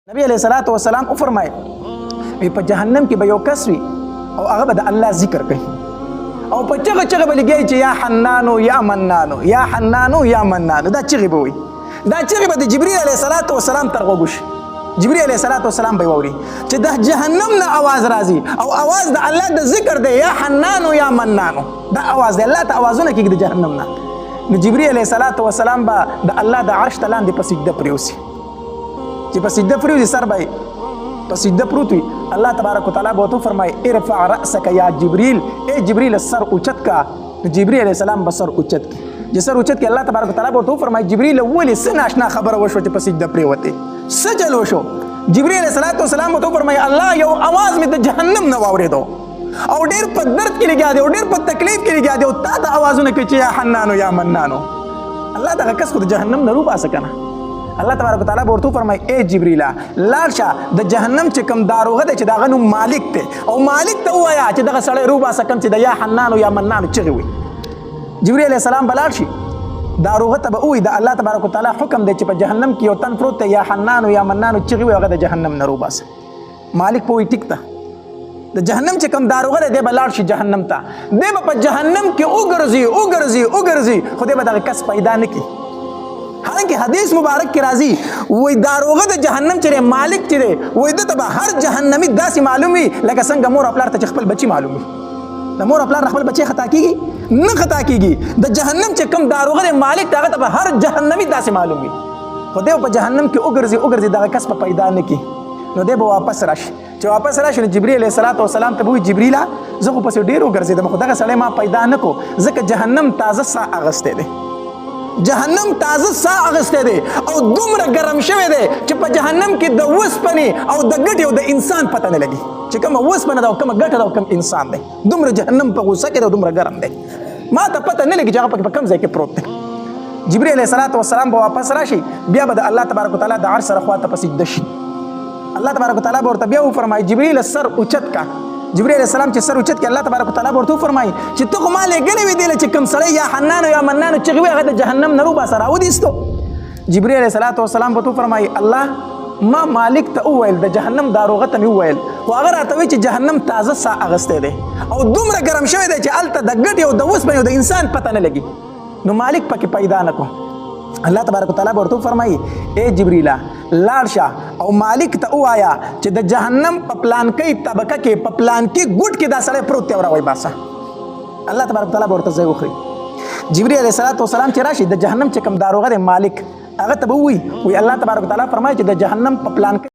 नबी अलैहिस्सलातु वस्सलाम फरमाए पे जहन्नम की बयो कसवी और अगर बद अल्लाह जिक्र कही और पे चग चग बल गई या हन्नानो या मन्नानो या हन्नानो या मन्नानो दा चगी बोई दा चगी बद जिब्रील अलैहिस्सलातु वस्सलाम तरगोगुश जिब्रील अलैहिस्सलातु वस्सलाम बयवरी च दा जहन्नम ना आवाज राजी और आवाज दा अल्लाह दा जिक्र दे या हन्नानो या मन्नानो दा आवाज दे अल्लाह ता आवाजो ना की जहन्नम ना न जिब्रील अलैहिस्सलातु वस्सलाम बा दा अल्लाह दा अर्श तलान दे पसिद्दा प्रियोसी چې په سجده پروت سر بای په سجده پروت وي الله تبارک وتعالى بوته فرمای ارفع راسك یا جبريل اے جبريل سر اوچت کا جبريل علیہ السلام بسر اوچت کی چې سر اوچت کی الله تبارک وتعالى بوته فرمای جبريل اول سن آشنا خبر وشو چې په سجده پریوته سجل وشو جبريل علیہ السلام بوته فرمای الله یو आवाज می د جهنم نه واوریدو او ډیر په درد کې لګیا دی او ډیر په تکلیف کې لګیا دی او تا ته आवाजونه کوي چې یا حنانو یا منانو الله دا کس خو د جهنم نه روبا سکنه الله تبارک وتعالى ورته فرمای اے جبريل لارشه د جهنم چې کم داروغه د چې داغه نو مالک ته او مالک ته وایا چې دغه سړی روبا سکم چې د یا حنانو یا منانو چغي وي جبريل علیہ السلام بلار شي داروغه ته وي د الله تبارک وتعالى حکم دی چې په جهنم کې یو تن پروت یا حنانو یا منانو چغي وي هغه د جهنم نه روبا مالک په وي ټیک ته د جهنم چې کم داروغه دی بلار شي جهنم ته دی په جهنم کې اوګرزي خو دی به دغه کس پیدا نه کی حالانکہ حدیث مبارک کی راضی وہی داروغه د جهنم چره مالک چره وہی د تبا هر جهنمی داسې معلومي لکه څنګه مور خپل ته خپل بچی معلومي د مور خپل بچی خطا کیږي نه خطا کیږي د جهنم چې کم داروغه د مالک هغه تبا هر جهنمی داسې معلومي خو دې په جهنم کې اوګرزي دغه کس په پیدا نه کی نو دې به واپس راشي چې واپس راشي جبريل علیہ الصلوۃ والسلام ته وی جبريل زه خو پس ډیر اوګرزي د مخ دغه سړی ما پیدا نه کو ځکه جهنم تازه سا اغسته ده جهنم تازه سا اغسته دی او دومره ګرم شوی دی چې په جهنم کې د وسپنې او د ګټې او د انسان پته نه لګي چې کومه وسپنه ده او کومه ګټه ده او کوم انسان دی دومره جهنم په غوسه کې دی او دومره ګرم دی ما ته پته نه لګي چې هغه په کوم ځای کې پروت دی جبريل علیہ الصلوۃ والسلام به واپس راشي بیا به د الله تبارک وتعالى د عرش سره خواته په سجده شي الله تبارک وتعالى ورته بیا فرمایي جبريل سر اوچت کا جبريل علیہ السلام چې سر اوچت کې الله تبارک وتعالى ورته فرمایي چې ته کومه لګلې وی دی چې کوم سړی یا حنان یا منان چې هغه د جهنم نه روبا سره ودیستو جبريل علیہ السلام ورته فرمایي الله ما مالک ته وویل د جهنم داروغه ته وویل خو هغه راته وی چې جهنم تازه سا اغسته دی او دومره ګرم شوی دی چې الته د ګټ او د وسپنې او د انسان پته نه لګي نو مالک پکې پیدا نه کو الله تبارک وتعالى ورته فرمایي اے جبريل لاړشه او مالک ته وایا چې د جهنم په پلان کې طبقه کې په پلان کې ګډ کې دا سړی پروت دی راوي باسه الله تبارک وتعالى ورته ځای وخی جبريل علیہ السلام چې راشي د جهنم چې کم داروغه د مالک هغه ته وی الله تبارک وتعالى فرمایي چې د جهنم په پلان